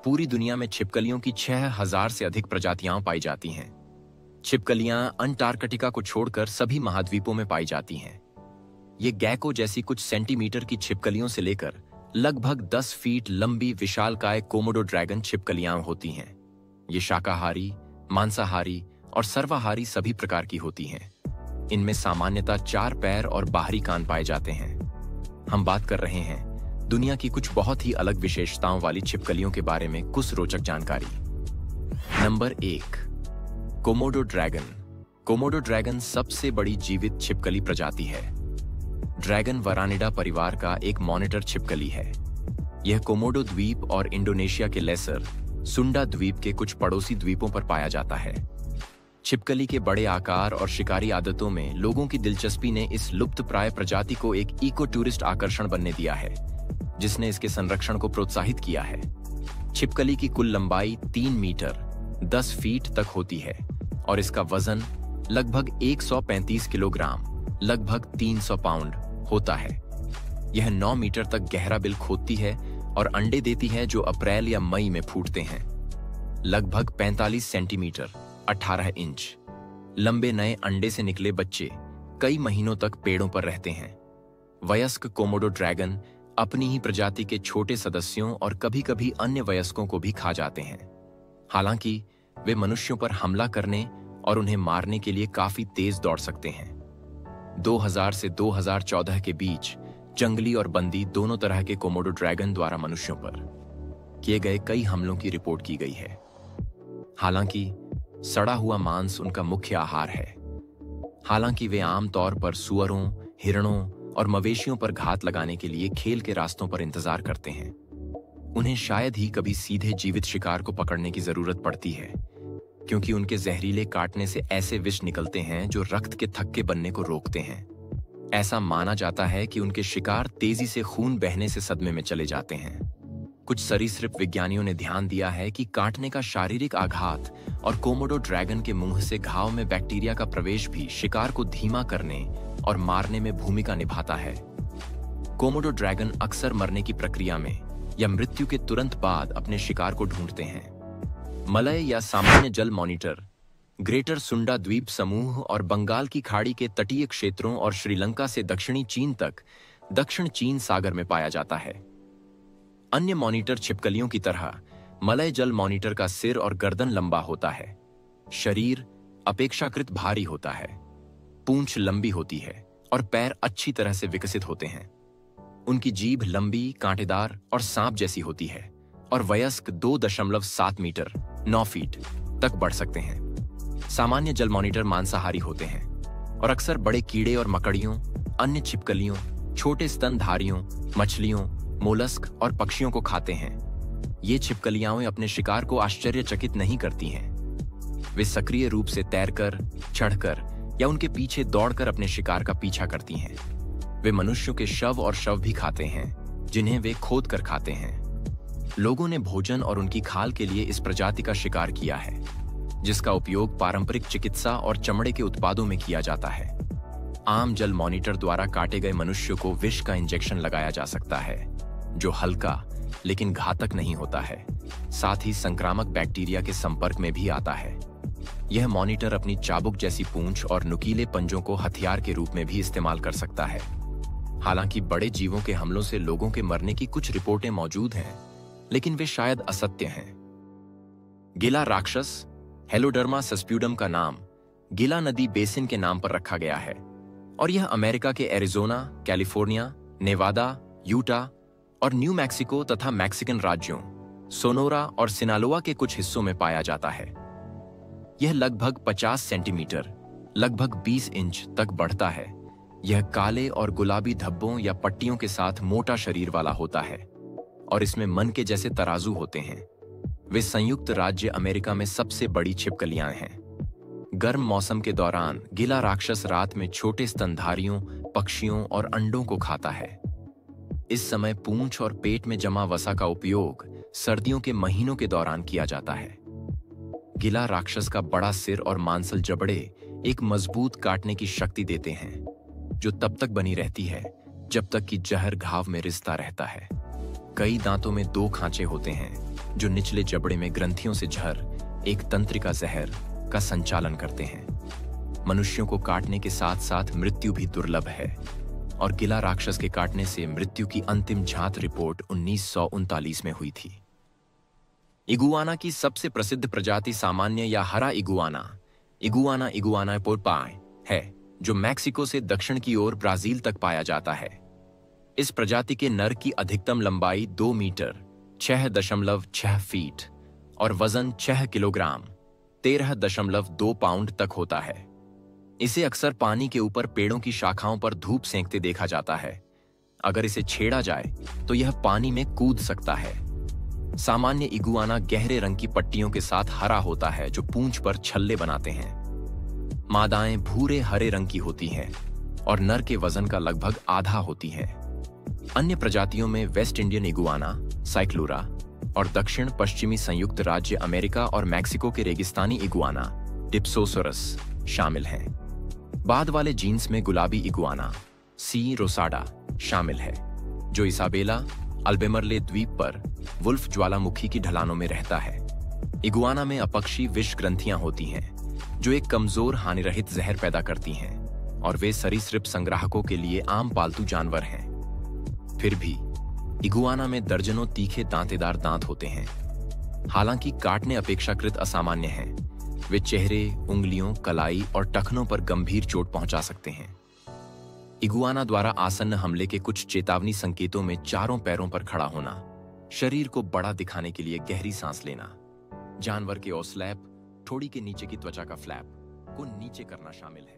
पूरी दुनिया में छिपकलियों की 6000 से अधिक प्रजातियां पाई जाती हैं। छिपकलियां अंटार्कटिका को छोड़कर सभी महाद्वीपों में पाई जाती हैं। ये गैको जैसी कुछ सेंटीमीटर की छिपकलियों से लेकर लगभग 10 फीट लंबी विशालकाय कोमोडो ड्रैगन छिपकलियां होती हैं। ये शाकाहारी, मांसाहारी और सर्वाहारी सभी प्रकार की होती हैं। इनमें सामान्यतः 4 पैर और बाहरी कान पाए जाते हैं। हम बात कर रहे हैं दुनिया की कुछ बहुत ही अलग विशेषताओं वाली छिपकलियों के बारे में कुछ रोचक जानकारी। Number 1, Komodo dragon. Komodo dragon सबसे बड़ी जीवित छिपकली प्रजाति है। ड्रैगन वरानिडा परिवार का एक मॉनिटर छिपकली है। यह कोमोडो द्वीप और इंडोनेशिया के लेसर सुंडा द्वीप के कुछ पड़ोसी द्वीपों पर पाया जाता है। छिपकली के बड़े आकार और शिकारी आदतों में लोगों की दिलचस्पी ने इस लुप्तप्राय प्रजाति को एक इको टूरिस्ट आकर्षण बनने दिया है, जिसने इसके संरक्षण को प्रोत्साहित किया है। छिपकली की कुल लंबाई 3 मीटर 10 फीट तक होती है और इसका वजन लगभग 135 किलोग्राम लगभग 300 पाउंड होता है। यह 9 मीटर तक गहरा बिल खोदती है और अंडे देती है जो अप्रैल या मई में फूटते हैं। लगभग 45 सेंटीमीटर 18 इंच लंबे नए अंडे से निकले बच्चे कई महीनों तक पेड़ों पर रहते हैं। वयस्क कोमोडो ड्रैगन अपनी ही प्रजाति के छोटे सदस्यों और कभी-कभी अन्य वयस्कों को भी खा जाते हैं। हालांकि वे मनुष्यों पर हमला करने और उन्हें मारने के लिए काफी तेज दौड़ सकते हैं। 2000 से 2014 के बीच जंगली और बंदी दोनों तरह के कोमोडो ड्रैगन द्वारा मनुष्यों पर किए गए कई हमलों की रिपोर्ट की गई है। हालांकि सड़ा हुआ मांस उनका मुख्य आहार है। हालांकि वे आमतौर पर सुअरों, हिरणों और मवेशियों पर घात लगाने के लिए खेल के रास्तों पर इंतजार करते हैं। उन्हें शायद ही कभी सीधे जीवित शिकार को पकड़ने की जरूरत पड़ती है, क्योंकि उनके जहरीले काटने से ऐसे विष निकलते हैं जो रक्त के थक्के बनने को रोकते हैं। ऐसा माना जाता है कि उनके शिकार तेजी से खून बहने से सदमे में चले जाते हैं। कुछ सरीसृप विज्ञानियों ने ध्यान दिया है कि काटने का शारीरिक आघात और कोमोडो ड्रैगन के मुंह से घाव में बैक्टीरिया का प्रवेश भी शिकार को धीमा करने और मारने में भूमिका निभाता है। कोमोडो ड्रैगन अक्सर मरने की प्रक्रिया में या मृत्यु के तुरंत बाद अपने शिकार को ढूंढते हैं। मलय या सामान्य जल मॉनिटर ग्रेटर सुंडा द्वीप समूह और बंगाल की खाड़ी के तटीय क्षेत्रों और श्रीलंका से दक्षिणी चीन तक दक्षिण चीन सागर में पाया जाता है। अन्य मॉनिटर छिपकलियों की तरह मलय जल मॉनिटर का सिर और गर्दन लंबा होता है। शरीर अपेक्षाकृत भारी होता है। पूंछ लंबी होती है और पैर अच्छी तरह से विकसित होते हैं। उनकी जीभ लंबी, कांटेदार और सांप जैसी होती है और वयस्क 2.7 मीटर 9 फीट तक बढ़ सकते हैं। सामान्य जल मॉनिटर मांसाहारी होते हैं और अक्सर बड़े कीड़े और मकड़ियों, अन्य छिपकलियों, छोटे स्तनधारियों, मछलियों, मोलस्क और पक्षियों को खाते हैं। ये छिपकलियां अपने शिकार को आश्चर्यचकित नहीं करती हैं। वे सक्रिय रूप से तैरकर, चढ़कर या उनके पीछे दौड़कर अपने शिकार का पीछा करती हैं। वे मनुष्यों के शव और शव भी खाते हैं, जिन्हें वे खोद कर खाते हैं। लोगों ने भोजन और उनकी खाल के लिए इस प्रजाति का शिकार किया है, जिसका उपयोग पारंपरिक चिकित्सा और चमड़े के उत्पादों में किया जाता है। आम जल मॉनिटर द्वारा काटे गए मनुष्य को विष का इंजेक्शन लगाया जा सकता है, जो हल्का लेकिन घातक नहीं होता है। साथ ही संक्रामक बैक्टीरिया के संपर्क में भी आता है। यह मॉनिटर अपनी चाबुक जैसी पूंछ और नुकीले पंजों को हथियार के रूप में भी इस्तेमाल कर सकता है। हालांकि बड़े जीवों के हमलों से लोगों के मरने की कुछ रिपोर्टें मौजूद हैं, लेकिन वे शायद असत्य हैं। गिला राक्षस हेलोडर्मा सस्प्यूडम का नाम गिला नदी बेसिन के नाम पर रखा गया है और यह अमेरिका के एरिजोना, कैलिफोर्निया, नेवादा, यूटा और न्यू मैक्सिको तथा मैक्सिकन राज्यों सोनोरा और सिनालोआ के कुछ हिस्सों में पाया जाता है। यह लगभग 50 सेंटीमीटर लगभग 20 इंच तक बढ़ता है। यह काले और गुलाबी धब्बों या पट्टियों के साथ मोटा शरीर वाला होता है और इसमें मन के जैसे तराजू होते हैं। वे संयुक्त राज्य अमेरिका में सबसे बड़ी छिपकलियां हैं। गर्म मौसम के दौरान गिला राक्षस रात में छोटे स्तनधारियों, पक्षियों और अंडों को खाता है। इस समय पूंछ और पेट में जमा वसा का उपयोग सर्दियों के महीनों के दौरान किया जाता है। गिला राक्षस का बड़ा सिर और मांसल जबड़े एक मजबूत काटने की शक्ति देते हैं, जो तब तक बनी रहती है जब तक कि जहर घाव में रिसता रहता है। कई दांतों में 2 खांचे होते हैं जो निचले जबड़े में ग्रंथियों से झर एक तंत्रिका जहर का संचालन करते हैं। मनुष्यों को काटने के साथ साथ मृत्यु भी दुर्लभ है और गिला राक्षस के काटने से मृत्यु की अंतिम झात रिपोर्ट 1939 में हुई थी। इगुआना की सबसे प्रसिद्ध प्रजाति सामान्य या हरा इगुआना इगुआना इगुआना पोर्पाई है, जो मैक्सिको से दक्षिण की ओर ब्राजील तक पाया जाता है। इस प्रजाति के नर की अधिकतम लंबाई 2 मीटर 6.6 फीट और वजन 6 किलोग्राम 13.2 पाउंड तक होता है। इसे अक्सर पानी के ऊपर पेड़ों की शाखाओं पर धूप सेंकते देखा जाता है। अगर इसे छेड़ा जाए तो यह पानी में कूद सकता है। सामान्य इगुआना गहरे रंग की पट्टियों के साथ हरा होता है, जो पूंछ पर छल्ले बनाते हैं। मादाएं भूरे हरे रंग की होती हैं और नर के वजन का लगभग आधा होती हैं। अन्य प्रजातियों में वेस्ट इंडियन इगुआना, साइक्लूरा और दक्षिण पश्चिमी संयुक्त राज्य अमेरिका और मैक्सिको के रेगिस्तानी इगुआना, डिप्सोसोरस शामिल हैं। बाद वाले जीन्स में गुलाबी इगुआना, सी रोसाडा शामिल है, जो इसाबेला अल्बेमरले द्वीप पर वुल्फ ज्वालामुखी की ढलानों में रहता है। इगुआना में अपक्षी विष ग्रंथियां होती हैं, जो एक कमजोर हानिरहित जहर पैदा करती हैं, और वे सरीसृप संग्राहकों के लिए आम पालतू जानवर हैं। फिर भी इगुआना में दर्जनों तीखे दांतेदार दांत होते हैं। हालांकि काटने अपेक्षाकृत असामान्य हैं, वे चेहरे, उंगलियों, कलाई और टखनों पर गंभीर चोट पहुंचा सकते हैं। इगुआना द्वारा आसन्न हमले के कुछ चेतावनी संकेतों में चारों पैरों पर खड़ा होना, शरीर को बड़ा दिखाने के लिए गहरी सांस लेना, जानवर के ओस्लैप, ठोड़ी के नीचे की त्वचा का फ्लैप को नीचे करना शामिल है।